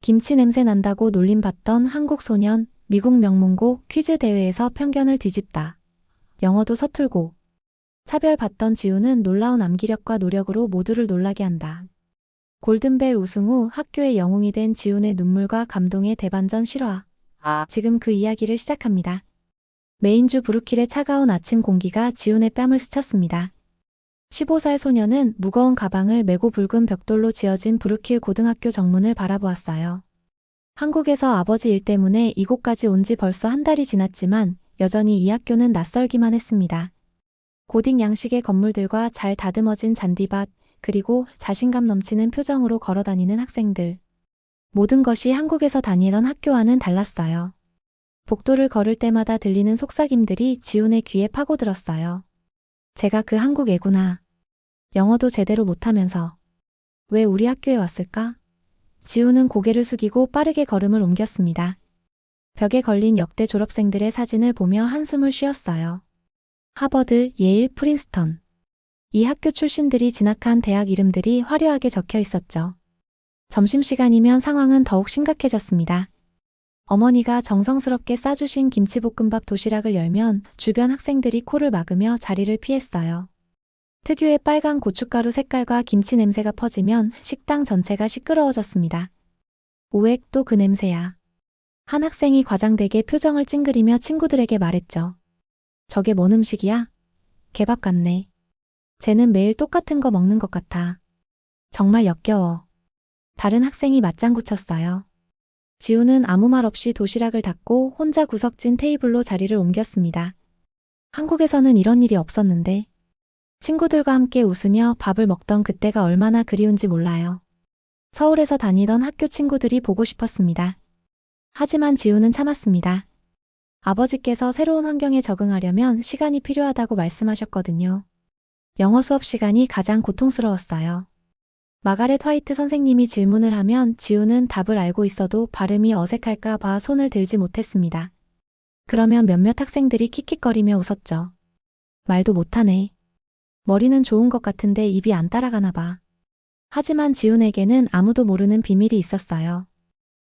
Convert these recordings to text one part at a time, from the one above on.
김치 냄새 난다고 놀림받던 한국 소년, 미국 명문고 퀴즈 대회에서 편견을 뒤집다. 영어도 서툴고. 차별받던 지우는 놀라운 암기력과 노력으로 모두를 놀라게 한다. 골든벨 우승 후 학교의 영웅이 된 지훈의 눈물과 감동의 대반전 실화. 지금 그 이야기를 시작합니다. 메인주 브루킬의 차가운 아침 공기가 지훈의 뺨을 스쳤습니다. 15살 소녀는 무거운 가방을 메고 붉은 벽돌로 지어진 브루킬 고등학교 정문을 바라보았어요. 한국에서 아버지 일 때문에 이곳까지 온 지 벌써 한 달이 지났지만 여전히 이 학교는 낯설기만 했습니다. 고딕 양식의 건물들과 잘 다듬어진 잔디밭, 그리고 자신감 넘치는 표정으로 걸어다니는 학생들. 모든 것이 한국에서 다니던 학교와는 달랐어요. 복도를 걸을 때마다 들리는 속삭임들이 지훈의 귀에 파고들었어요. 제가 그 한국 애구나. 영어도 제대로 못하면서. 왜 우리 학교에 왔을까? 지훈은 고개를 숙이고 빠르게 걸음을 옮겼습니다. 벽에 걸린 역대 졸업생들의 사진을 보며 한숨을 쉬었어요. 하버드, 예일, 프린스턴. 이 학교 출신들이 진학한 대학 이름들이 화려하게 적혀 있었죠. 점심시간이면 상황은 더욱 심각해졌습니다. 어머니가 정성스럽게 싸주신 김치볶음밥 도시락을 열면 주변 학생들이 코를 막으며 자리를 피했어요. 특유의 빨간 고춧가루 색깔과 김치 냄새가 퍼지면 식당 전체가 시끄러워졌습니다. 오액 또 그 냄새야. 한 학생이 과장되게 표정을 찡그리며 친구들에게 말했죠. 저게 뭔 음식이야? 개밥 같네. 쟤는 매일 똑같은 거 먹는 것 같아. 정말 역겨워. 다른 학생이 맞장구 쳤어요. 지우는 아무 말 없이 도시락을 닫고 혼자 구석진 테이블로 자리를 옮겼습니다. 한국에서는 이런 일이 없었는데 친구들과 함께 웃으며 밥을 먹던 그때가 얼마나 그리운지 몰라요. 서울에서 다니던 학교 친구들이 보고 싶었습니다. 하지만 지우는 참았습니다. 아버지께서 새로운 환경에 적응하려면 시간이 필요하다고 말씀하셨거든요. 영어 수업 시간이 가장 고통스러웠어요. 마가렛 화이트 선생님이 질문을 하면 지우는 답을 알고 있어도 발음이 어색할까 봐 손을 들지 못했습니다. 그러면 몇몇 학생들이 킥킥거리며 웃었죠. 말도 못하네. 머리는 좋은 것 같은데 입이 안 따라가나 봐. 하지만 지훈에게는 아무도 모르는 비밀이 있었어요.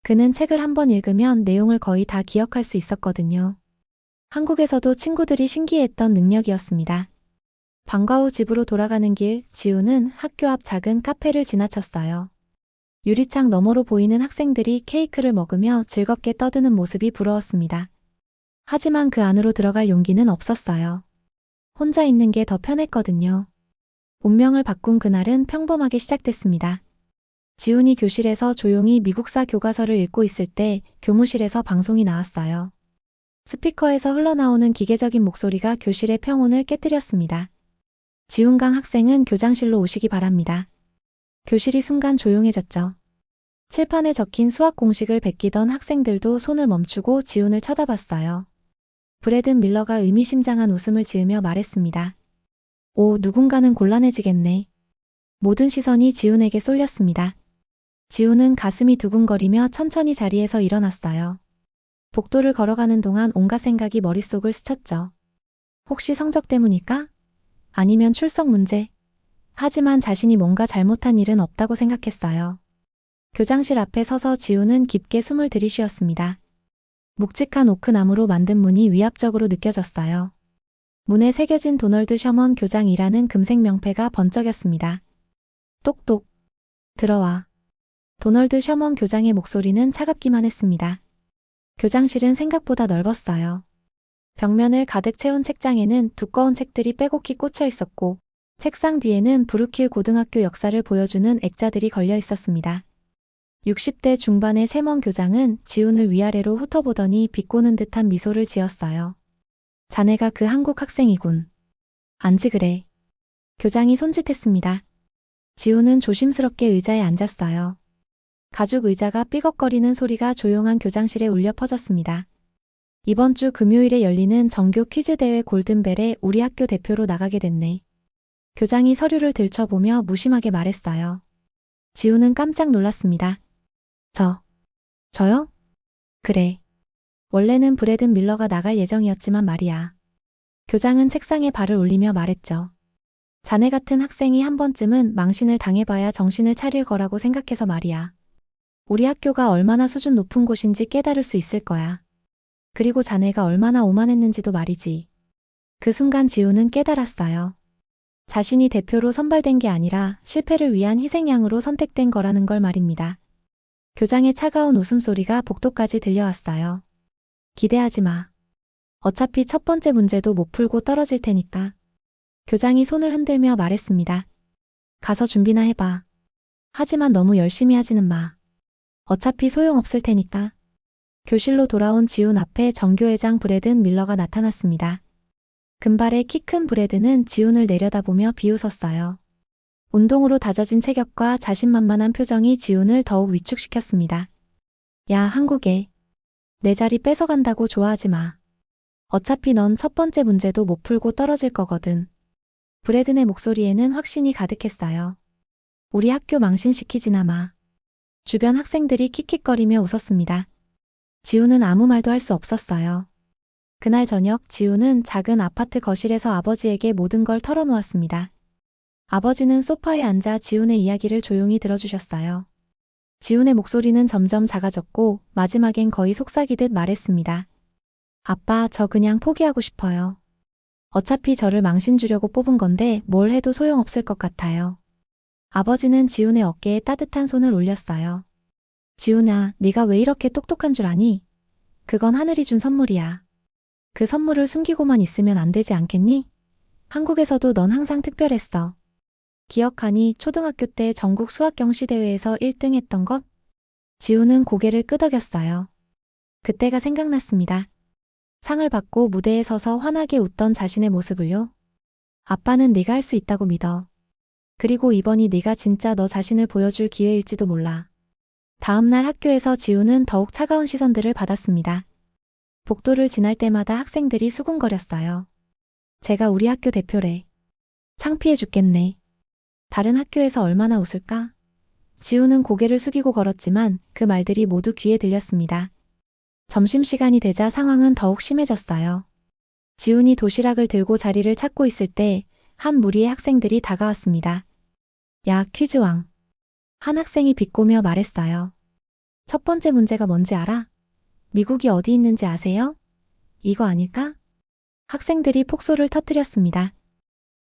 그는 책을 한번 읽으면 내용을 거의 다 기억할 수 있었거든요. 한국에서도 친구들이 신기했던 능력이었습니다. 방과 후 집으로 돌아가는 길, 지우는 학교 앞 작은 카페를 지나쳤어요. 유리창 너머로 보이는 학생들이 케이크를 먹으며 즐겁게 떠드는 모습이 부러웠습니다. 하지만 그 안으로 들어갈 용기는 없었어요. 혼자 있는 게 더 편했거든요. 운명을 바꾼 그날은 평범하게 시작됐습니다. 지훈이 교실에서 조용히 미국사 교과서를 읽고 있을 때 교무실에서 방송이 나왔어요. 스피커에서 흘러나오는 기계적인 목소리가 교실의 평온을 깨뜨렸습니다. 지훈강 학생은 교장실로 오시기 바랍니다. 교실이 순간 조용해졌죠. 칠판에 적힌 수학 공식을 베끼던 학생들도 손을 멈추고 지훈을 쳐다봤어요. 브래든 밀러가 의미심장한 웃음을 지으며 말했습니다. 오, 누군가는 곤란해지겠네. 모든 시선이 지훈에게 쏠렸습니다. 지훈은 가슴이 두근거리며 천천히 자리에서 일어났어요. 복도를 걸어가는 동안 온갖 생각이 머릿속을 스쳤죠. 혹시 성적 때문일까? 아니면 출석 문제? 하지만 자신이 뭔가 잘못한 일은 없다고 생각했어요. 교장실 앞에 서서 지훈은 깊게 숨을 들이쉬었습니다. 묵직한 오크나무로 만든 문이 위압적으로 느껴졌어요. 문에 새겨진 도널드 셔먼 교장이라는 금색 명패가 번쩍였습니다. 똑똑. 들어와. 도널드 셔먼 교장의 목소리는 차갑기만 했습니다. 교장실은 생각보다 넓었어요. 벽면을 가득 채운 책장에는 두꺼운 책들이 빼곡히 꽂혀 있었고 책상 뒤에는 브루킬 고등학교 역사를 보여주는 액자들이 걸려 있었습니다. 60대 중반의 세먼 교장은 지훈을 위아래로 훑어보더니 비꼬는 듯한 미소를 지었어요. 자네가 그 한국 학생이군. 안지 그래. 교장이 손짓했습니다. 지훈은 조심스럽게 의자에 앉았어요. 가죽 의자가 삐걱거리는 소리가 조용한 교장실에 울려 퍼졌습니다. 이번 주 금요일에 열리는 정교 퀴즈 대회 골든벨에 우리 학교 대표로 나가게 됐네. 교장이 서류를 들춰보며 무심하게 말했어요. 지훈은 깜짝 놀랐습니다. 저요? 그래. 원래는 브래든 밀러가 나갈 예정이었지만 말이야. 교장은 책상에 발을 올리며 말했죠. 자네 같은 학생이 한 번쯤은 망신을 당해봐야 정신을 차릴 거라고 생각해서 말이야. 우리 학교가 얼마나 수준 높은 곳인지 깨달을 수 있을 거야. 그리고 자네가 얼마나 오만했는지도 말이지. 그 순간 지우는 깨달았어요. 자신이 대표로 선발된 게 아니라 실패를 위한 희생양으로 선택된 거라는 걸 말입니다. 교장의 차가운 웃음소리가 복도까지 들려왔어요. 기대하지 마. 어차피 첫 번째 문제도 못 풀고 떨어질 테니까. 교장이 손을 흔들며 말했습니다. 가서 준비나 해봐. 하지만 너무 열심히 하지는 마. 어차피 소용없을 테니까. 교실로 돌아온 지훈 앞에 정교회장 브래든 밀러가 나타났습니다. 금발의 키 큰 브래드는 지훈을 내려다보며 비웃었어요. 운동으로 다져진 체격과 자신만만한 표정이 지훈을 더욱 위축시켰습니다. 야, 한국에. 내 자리 뺏어간다고 좋아하지 마. 어차피 넌 첫 번째 문제도 못 풀고 떨어질 거거든. 브래든의 목소리에는 확신이 가득했어요. 우리 학교 망신시키지나 마. 주변 학생들이 킥킥거리며 웃었습니다. 지훈은 아무 말도 할 수 없었어요. 그날 저녁 지훈은 작은 아파트 거실에서 아버지에게 모든 걸 털어놓았습니다. 아버지는 소파에 앉아 지훈의 이야기를 조용히 들어주셨어요. 지훈의 목소리는 점점 작아졌고 마지막엔 거의 속삭이듯 말했습니다. 아빠, 저 그냥 포기하고 싶어요. 어차피 저를 망신 주려고 뽑은 건데 뭘 해도 소용없을 것 같아요. 아버지는 지훈의 어깨에 따뜻한 손을 올렸어요. 지훈아, 네가 왜 이렇게 똑똑한 줄 아니? 그건 하늘이 준 선물이야. 그 선물을 숨기고만 있으면 안 되지 않겠니? 한국에서도 넌 항상 특별했어. 기억하니 초등학교 때 전국 수학 경시대회에서 1등 했던 것? 지훈은 고개를 끄덕였어요. 그때가 생각났습니다. 상을 받고 무대에 서서 환하게 웃던 자신의 모습을요. 아빠는 네가 할 수 있다고 믿어. 그리고 이번이 네가 진짜 너 자신을 보여줄 기회일지도 몰라. 다음 날 학교에서 지훈은 더욱 차가운 시선들을 받았습니다. 복도를 지날 때마다 학생들이 수군거렸어요. 제가 우리 학교 대표래. 창피해 죽겠네. 다른 학교에서 얼마나 웃을까? 지훈은 고개를 숙이고 걸었지만 그 말들이 모두 귀에 들렸습니다. 점심시간이 되자 상황은 더욱 심해졌어요. 지훈이 도시락을 들고 자리를 찾고 있을 때 한 무리의 학생들이 다가왔습니다. 야, 퀴즈왕. 한 학생이 비꼬며 말했어요. 첫 번째 문제가 뭔지 알아? 미국이 어디 있는지 아세요? 이거 아닐까? 학생들이 폭소를 터뜨렸습니다.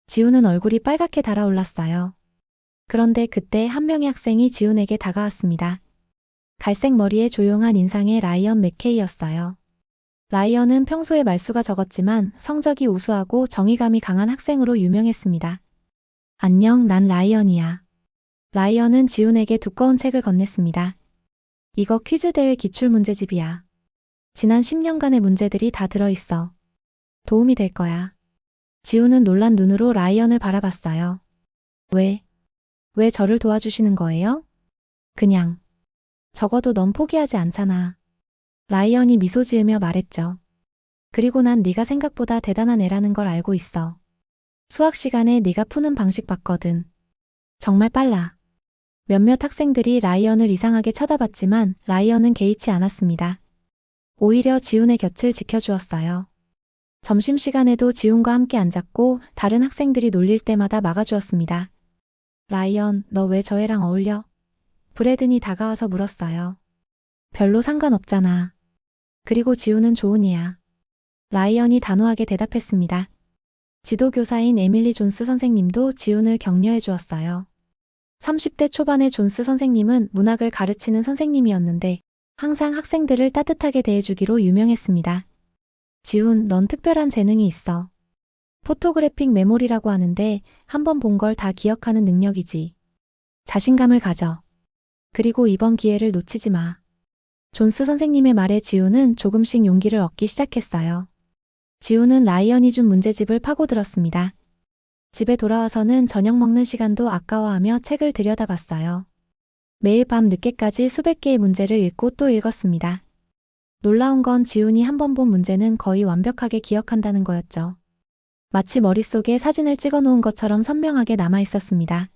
지훈은 얼굴이 빨갛게 달아올랐어요. 그런데 그때 한 명의 학생이 지훈에게 다가왔습니다. 갈색 머리에 조용한 인상의 라이언 맥케이였어요. 라이언은 평소에 말수가 적었지만 성적이 우수하고 정의감이 강한 학생으로 유명했습니다. 안녕, 난 라이언이야. 라이언은 지훈에게 두꺼운 책을 건넸습니다. 이거 퀴즈 대회 기출문제집이야. 지난 10년간의 문제들이 다 들어있어. 도움이 될 거야. 지훈은 놀란 눈으로 라이언을 바라봤어요. 왜 저를 도와주시는 거예요? 그냥. 적어도 넌 포기하지 않잖아. 라이언이 미소 지으며 말했죠. 그리고 난 네가 생각보다 대단한 애라는 걸 알고 있어. 수학 시간에 네가 푸는 방식 봤거든. 정말 빨라. 몇몇 학생들이 라이언을 이상하게 쳐다봤지만 라이언은 개의치 않았습니다. 오히려 지훈의 곁을 지켜주었어요. 점심시간에도 지훈과 함께 앉았고 다른 학생들이 놀릴 때마다 막아주었습니다. 라이언, 너 왜 저 애랑 어울려? 브래든이 다가와서 물었어요. 별로 상관없잖아. 그리고 지훈은 좋은 애야. 라이언이 단호하게 대답했습니다. 지도교사인 에밀리 존스 선생님도 지훈을 격려해 주었어요. 30대 초반의 존스 선생님은 문학을 가르치는 선생님이었는데 항상 학생들을 따뜻하게 대해주기로 유명했습니다. 지훈, 넌 특별한 재능이 있어. 포토그래픽 메모리라고 하는데 한 번 본 걸 다 기억하는 능력이지. 자신감을 가져. 그리고 이번 기회를 놓치지 마. 존스 선생님의 말에 지훈은 조금씩 용기를 얻기 시작했어요. 지훈은 라이언이 준 문제집을 파고들었습니다. 집에 돌아와서는 저녁 먹는 시간도 아까워하며 책을 들여다봤어요. 매일 밤 늦게까지 수백 개의 문제를 읽고 또 읽었습니다. 놀라운 건 지훈이 한 번 본 문제는 거의 완벽하게 기억한다는 거였죠. 마치 머릿속에 사진을 찍어 놓은 것처럼 선명하게 남아 있었습니다.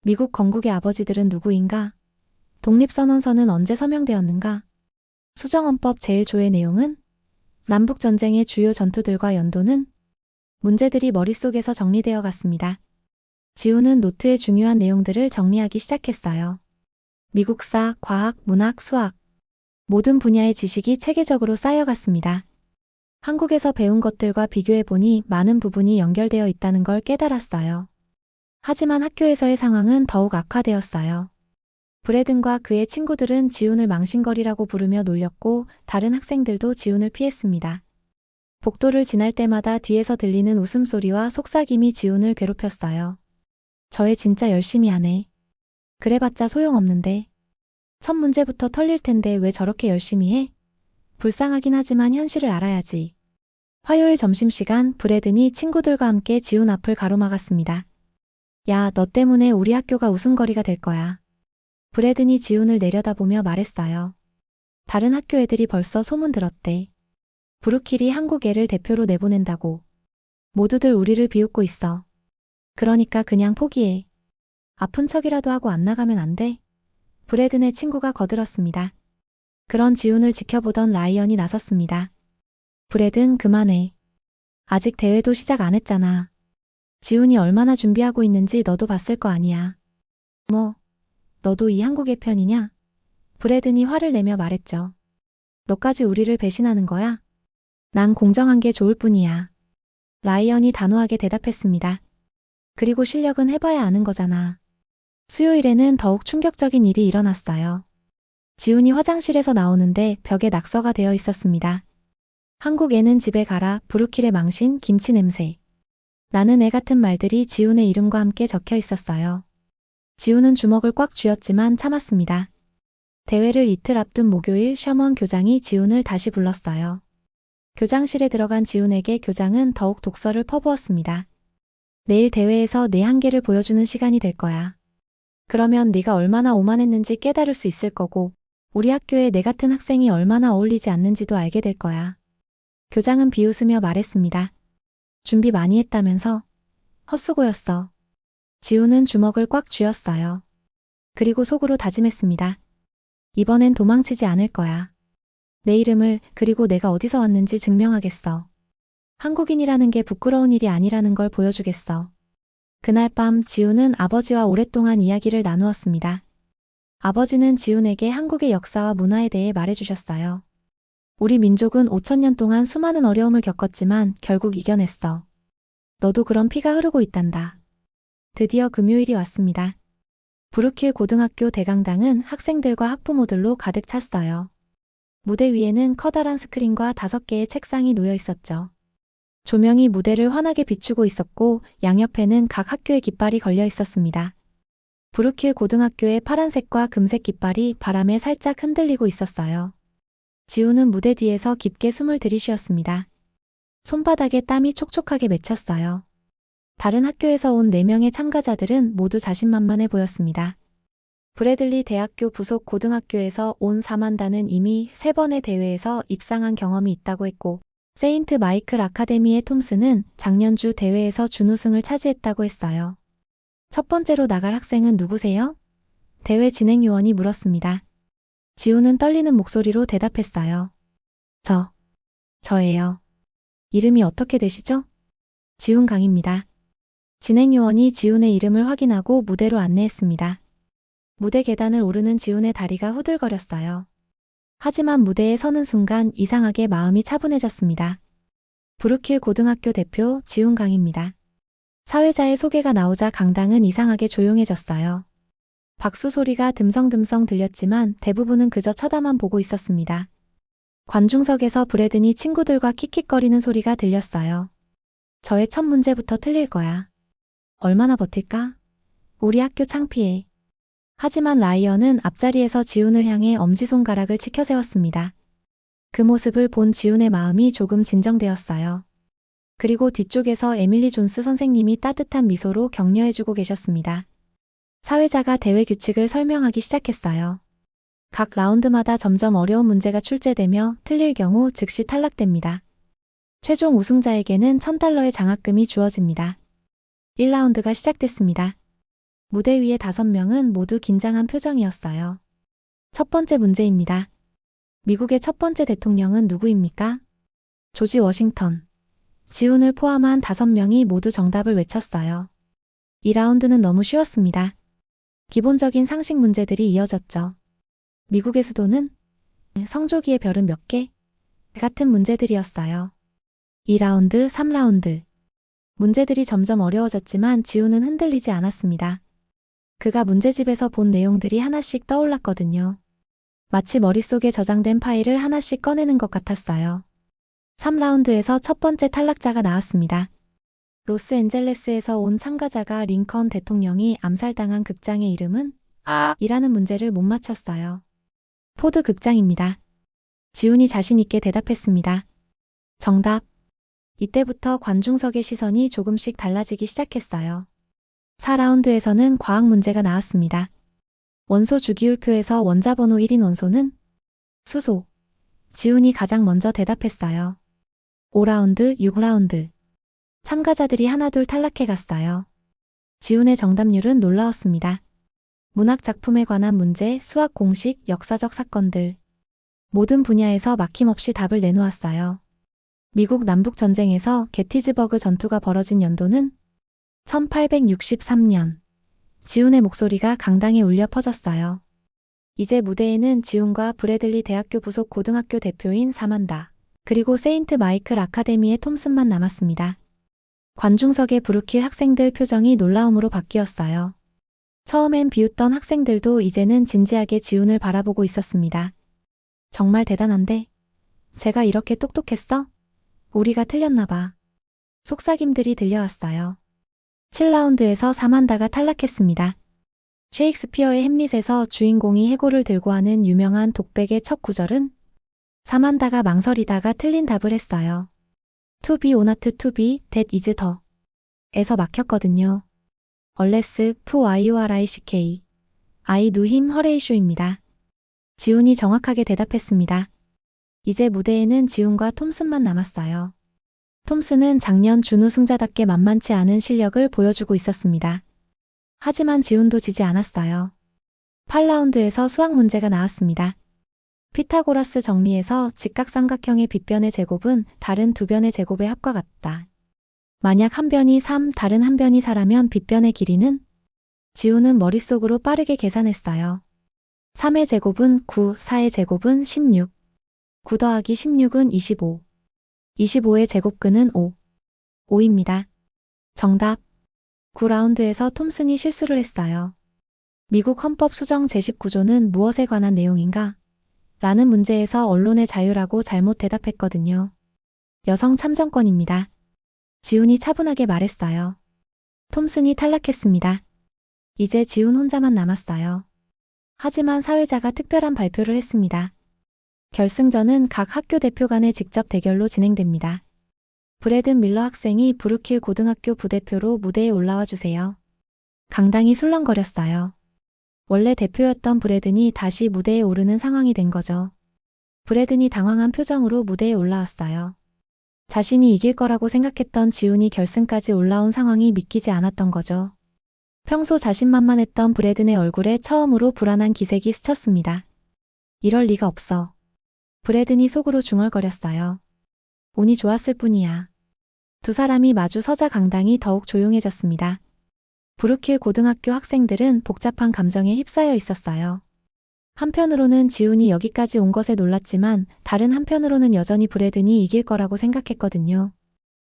미국 건국의 아버지들은 누구인가? 독립선언서는 언제 서명되었는가? 수정헌법 제1조의 내용은? 남북전쟁의 주요 전투들과 연도는? 문제들이 머릿속에서 정리되어 갔습니다. 지훈은 노트의 중요한 내용들을 정리하기 시작했어요. 미국사, 과학, 문학, 수학. 모든 분야의 지식이 체계적으로 쌓여갔습니다. 한국에서 배운 것들과 비교해보니 많은 부분이 연결되어 있다는 걸 깨달았어요. 하지만 학교에서의 상황은 더욱 악화되었어요. 브래든과 그의 친구들은 지훈을 망신거리라고 부르며 놀렸고 다른 학생들도 지훈을 피했습니다. 복도를 지날 때마다 뒤에서 들리는 웃음소리와 속삭임이 지훈을 괴롭혔어요. 저 애 진짜 열심히 하네. 그래봤자 소용없는데. 첫 문제부터 털릴 텐데 왜 저렇게 열심히 해? 불쌍하긴 하지만 현실을 알아야지. 화요일 점심시간 브래든이 친구들과 함께 지훈 앞을 가로막았습니다. 야, 너 때문에 우리 학교가 웃음거리가 될 거야. 브래든이 지훈을 내려다보며 말했어요. 다른 학교 애들이 벌써 소문 들었대. 브루킬이 한국 애를 대표로 내보낸다고. 모두들 우리를 비웃고 있어. 그러니까 그냥 포기해. 아픈 척이라도 하고 안 나가면 안 돼? 브래든의 친구가 거들었습니다. 그런 지훈을 지켜보던 라이언이 나섰습니다. 브래든, 그만해. 아직 대회도 시작 안 했잖아. 지훈이 얼마나 준비하고 있는지 너도 봤을 거 아니야. 뭐, 너도 이 한국의 편이냐? 브래든이 화를 내며 말했죠. 너까지 우리를 배신하는 거야? 난 공정한 게 좋을 뿐이야. 라이언이 단호하게 대답했습니다. 그리고 실력은 해봐야 아는 거잖아. 수요일에는 더욱 충격적인 일이 일어났어요. 지훈이 화장실에서 나오는데 벽에 낙서가 되어 있었습니다. 한국 애는 집에 가라, 브루킬의 망신, 김치 냄새. 나는 애 같은 말들이 지훈의 이름과 함께 적혀 있었어요. 지훈은 주먹을 꽉 쥐었지만 참았습니다. 대회를 이틀 앞둔 목요일 셔먼 교장이 지훈을 다시 불렀어요. 교장실에 들어간 지훈에게 교장은 더욱 독서를 퍼부었습니다. 내일 대회에서 내 한계를 보여주는 시간이 될 거야. 그러면 네가 얼마나 오만했는지 깨달을 수 있을 거고 우리 학교에 내 같은 학생이 얼마나 어울리지 않는지도 알게 될 거야. 교장은 비웃으며 말했습니다. 준비 많이 했다면서? 헛수고였어. 지훈은 주먹을 꽉 쥐었어요. 그리고 속으로 다짐했습니다. 이번엔 도망치지 않을 거야. 내 이름을 그리고 내가 어디서 왔는지 증명하겠어. 한국인이라는 게 부끄러운 일이 아니라는 걸 보여주겠어. 그날 밤 지훈은 아버지와 오랫동안 이야기를 나누었습니다. 아버지는 지훈에게 한국의 역사와 문화에 대해 말해주셨어요. 우리 민족은 5,000년 동안 수많은 어려움을 겪었지만 결국 이겨냈어. 너도 그런 피가 흐르고 있단다. 드디어 금요일이 왔습니다. 브루킬 고등학교 대강당은 학생들과 학부모들로 가득 찼어요. 무대 위에는 커다란 스크린과 5개의 책상이 놓여 있었죠. 조명이 무대를 환하게 비추고 있었고 양옆에는 각 학교의 깃발이 걸려 있었습니다. 브루킬 고등학교의 파란색과 금색 깃발이 바람에 살짝 흔들리고 있었어요. 지훈은 무대 뒤에서 깊게 숨을 들이쉬었습니다. 손바닥에 땀이 촉촉하게 맺혔어요. 다른 학교에서 온 4명의 참가자들은 모두 자신만만해 보였습니다. 브래들리 대학교 부속 고등학교에서 온 사만다는 이미 3번의 대회에서 입상한 경험이 있다고 했고 세인트 마이클 아카데미의 톰스는 작년주 대회에서 준우승을 차지했다고 했어요. 첫 번째로 나갈 학생은 누구세요? 대회 진행요원이 물었습니다. 지훈은 떨리는 목소리로 대답했어요. 저예요. 이름이 어떻게 되시죠? 지훈강입니다. 진행요원이 지훈의 이름을 확인하고 무대로 안내했습니다. 무대 계단을 오르는 지훈의 다리가 후들거렸어요. 하지만 무대에 서는 순간 이상하게 마음이 차분해졌습니다. 브루킬 고등학교 대표 지훈강입니다. 사회자의 소개가 나오자 강당은 이상하게 조용해졌어요. 박수 소리가 듬성듬성 들렸지만 대부분은 그저 쳐다만 보고 있었습니다. 관중석에서 브래든이 친구들과 킥킥거리는 소리가 들렸어요. 저의 첫 문제부터 틀릴 거야. 얼마나 버틸까? 우리 학교 창피해. 하지만 라이언은 앞자리에서 지훈을 향해 엄지손가락을 치켜 세웠습니다. 그 모습을 본 지훈의 마음이 조금 진정되었어요. 그리고 뒤쪽에서 에밀리 존스 선생님이 따뜻한 미소로 격려해주고 계셨습니다. 사회자가 대회 규칙을 설명하기 시작했어요. 각 라운드마다 점점 어려운 문제가 출제되며 틀릴 경우 즉시 탈락됩니다. 최종 우승자에게는 $1,000의 장학금이 주어집니다. 1라운드가 시작됐습니다. 무대 위의 5명은 모두 긴장한 표정이었어요. 첫 번째 문제입니다. 미국의 첫 번째 대통령은 누구입니까? 조지 워싱턴. 지훈을 포함한 5명이 모두 정답을 외쳤어요. 2라운드는 너무 쉬웠습니다. 기본적인 상식 문제들이 이어졌죠. 미국의 수도는? 성조기의 별은 몇 개? 같은 문제들이었어요. 2라운드, 3라운드. 문제들이 점점 어려워졌지만 지우는 흔들리지 않았습니다. 그가 문제집에서 본 내용들이 하나씩 떠올랐거든요. 마치 머릿속에 저장된 파일을 하나씩 꺼내는 것 같았어요. 3라운드에서 첫 번째 탈락자가 나왔습니다. 로스앤젤레스에서 온 참가자가 링컨 대통령이 암살당한 극장의 이름은? 이라는 문제를 못 맞췄어요. 포드 극장입니다. 지훈이 자신 있게 대답했습니다. 정답. 이때부터 관중석의 시선이 조금씩 달라지기 시작했어요. 4라운드에서는 과학 문제가 나왔습니다. 원소 주기율표에서 원자번호 1인 원소는? 수소. 지훈이 가장 먼저 대답했어요. 5라운드, 6라운드. 참가자들이 하나둘 탈락해 갔어요. 지훈의 정답률은 놀라웠습니다. 문학 작품에 관한 문제, 수학 공식, 역사적 사건들. 모든 분야에서 막힘없이 답을 내놓았어요. 미국 남북전쟁에서 게티즈버그 전투가 벌어진 연도는? 1863년. 지훈의 목소리가 강당에 울려 퍼졌어요. 이제 무대에는 지훈과 브래들리 대학교 부속 고등학교 대표인 사만다, 그리고 세인트 마이클 아카데미의 톰슨만 남았습니다. 관중석의 브루킬 학생들 표정이 놀라움으로 바뀌었어요. 처음엔 비웃던 학생들도 이제는 진지하게 지훈을 바라보고 있었습니다. 정말 대단한데? 제가 이렇게 똑똑했어? 우리가 틀렸나 봐. 속삭임들이 들려왔어요. 7라운드에서 사만다가 탈락했습니다. 셰익스피어의 햄릿에서 주인공이 해골을 들고 하는 유명한 독백의 첫 구절은? 사만다가 망설이다가 틀린 답을 했어요. To be or not to be, that is the. 에서 막혔거든요. 얼레스, 푸 YURICK. I knew him 허레이쇼입니다. 지훈이 정확하게 대답했습니다. 이제 무대에는 지훈과 톰슨만 남았어요. 톰슨은 작년 준우승자답게 만만치 않은 실력을 보여주고 있었습니다. 하지만 지훈도 지지 않았어요. 8라운드에서 수학 문제가 나왔습니다. 피타고라스 정리에서 직각삼각형의 빗변의 제곱은 다른 두 변의 제곱의 합과 같다. 만약 한 변이 3, 다른 한 변이 4라면 빗변의 길이는? 지훈은 머릿속으로 빠르게 계산했어요. 3의 제곱은 9, 4의 제곱은 16. 9 더하기 16은 25. 25의 제곱근은 5. 5입니다. 정답. 9라운드에서 톰슨이 실수를 했어요. 미국 헌법 수정 제19조는 무엇에 관한 내용인가? 라는 문제에서 언론의 자유라고 잘못 대답했거든요. 여성 참정권입니다. 지훈이 차분하게 말했어요. 톰슨이 탈락했습니다. 이제 지훈 혼자만 남았어요. 하지만 사회자가 특별한 발표를 했습니다. 결승전은 각 학교 대표 간의 직접 대결로 진행됩니다. 브래든 밀러 학생이 브루킬 고등학교 부대표로 무대에 올라와 주세요. 강당이 술렁거렸어요. 원래 대표였던 브래든이 다시 무대에 오르는 상황이 된 거죠. 브래든이 당황한 표정으로 무대에 올라왔어요. 자신이 이길 거라고 생각했던 지훈이 결승까지 올라온 상황이 믿기지 않았던 거죠. 평소 자신만만했던 브래든의 얼굴에 처음으로 불안한 기색이 스쳤습니다. 이럴 리가 없어. 브래든이 속으로 중얼거렸어요. 운이 좋았을 뿐이야. 두 사람이 마주 서자 강당이 더욱 조용해졌습니다. 브루킬 고등학교 학생들은 복잡한 감정에 휩싸여 있었어요. 한편으로는 지훈이 여기까지 온 것에 놀랐지만 다른 한편으로는 여전히 브래든이 이길 거라고 생각했거든요.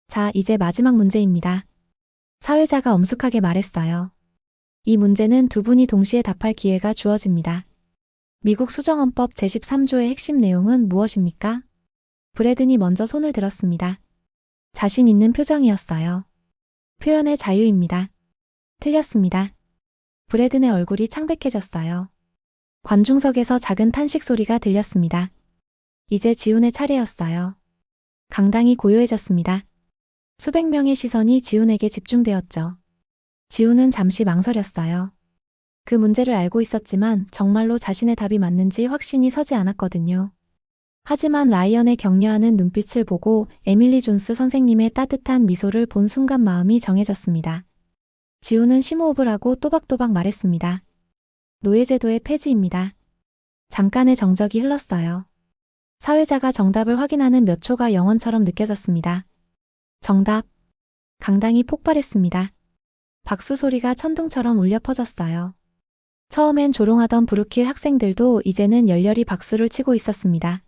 자, 이제 마지막 문제입니다. 사회자가 엄숙하게 말했어요. 이 문제는 두 분이 동시에 답할 기회가 주어집니다. 미국 수정헌법 제13조의 핵심 내용은 무엇입니까? 브래든이 먼저 손을 들었습니다. 자신 있는 표정이었어요. 표현의 자유입니다. 틀렸습니다. 브래든의 얼굴이 창백해졌어요. 관중석에서 작은 탄식 소리가 들렸습니다. 이제 지훈의 차례였어요. 강당이 고요해졌습니다. 수백 명의 시선이 지훈에게 집중되었죠. 지훈은 잠시 망설였어요. 그 문제를 알고 있었지만 정말로 자신의 답이 맞는지 확신이 서지 않았거든요. 하지만 라이언의 격려하는 눈빛을 보고 에밀리 존스 선생님의 따뜻한 미소를 본 순간 마음이 정해졌습니다. 지훈은 심호흡을 하고 또박또박 말했습니다. 노예제도의 폐지입니다. 잠깐의 정적이 흘렀어요. 사회자가 정답을 확인하는 몇 초가 영원처럼 느껴졌습니다. 정답. 강당이 폭발했습니다. 박수 소리가 천둥처럼 울려 퍼졌어요. 처음엔 조롱하던 브루킬 학생들도 이제는 열렬히 박수를 치고 있었습니다.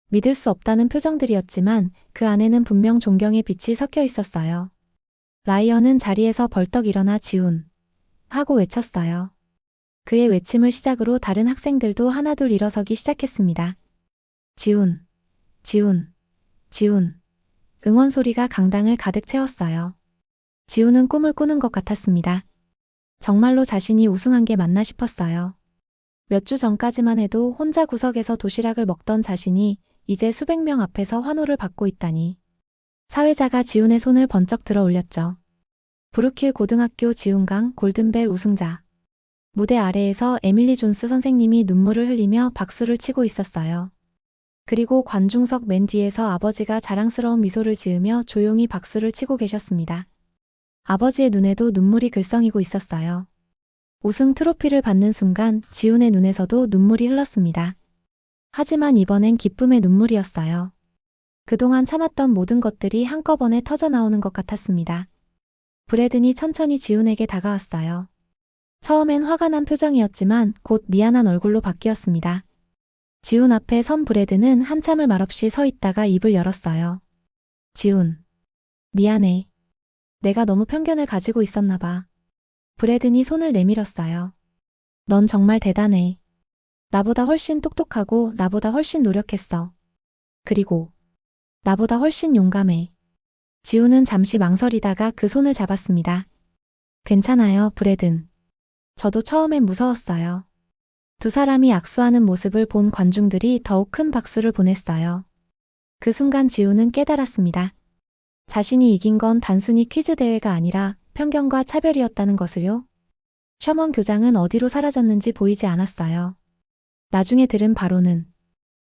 믿을 수 없다는 표정들이었지만 그 안에는 분명 존경의 빛이 섞여 있었어요. 라이언은 자리에서 벌떡 일어나 지훈 하고 외쳤어요. 그의 외침을 시작으로 다른 학생들도 하나둘 일어서기 시작했습니다. 지훈, 지훈, 지훈. 응원 소리가 강당을 가득 채웠어요. 지훈은 꿈을 꾸는 것 같았습니다. 정말로 자신이 우승한 게 맞나 싶었어요. 몇 주 전까지만 해도 혼자 구석에서 도시락을 먹던 자신이 이제 수백 명 앞에서 환호를 받고 있다니. 사회자가 지훈의 손을 번쩍 들어 올렸죠. 브루킬 고등학교 지훈강 골든벨 우승자. 무대 아래에서 에밀리 존스 선생님이 눈물을 흘리며 박수를 치고 있었어요. 그리고 관중석 맨 뒤에서 아버지가 자랑스러운 미소를 지으며 조용히 박수를 치고 계셨습니다. 아버지의 눈에도 눈물이 글썽이고 있었어요. 우승 트로피를 받는 순간 지훈의 눈에서도 눈물이 흘렀습니다. 하지만 이번엔 기쁨의 눈물이었어요. 그동안 참았던 모든 것들이 한꺼번에 터져나오는 것 같았습니다. 브래든이 천천히 지훈에게 다가왔어요. 처음엔 화가 난 표정이었지만 곧 미안한 얼굴로 바뀌었습니다. 지훈 앞에 선 브래든은 한참을 말없이 서 있다가 입을 열었어요. 지훈, 미안해. 내가 너무 편견을 가지고 있었나 봐. 브래든이 손을 내밀었어요. 넌 정말 대단해. 나보다 훨씬 똑똑하고 나보다 훨씬 노력했어. 그리고 나보다 훨씬 용감해. 지훈은 잠시 망설이다가 그 손을 잡았습니다. 괜찮아요, 브래든. 저도 처음엔 무서웠어요. 두 사람이 악수하는 모습을 본 관중들이 더욱 큰 박수를 보냈어요. 그 순간 지훈은 깨달았습니다. 자신이 이긴 건 단순히 퀴즈 대회가 아니라 편견과 차별이었다는 것을요. 셔먼 교장은 어디로 사라졌는지 보이지 않았어요. 나중에 들은 바로는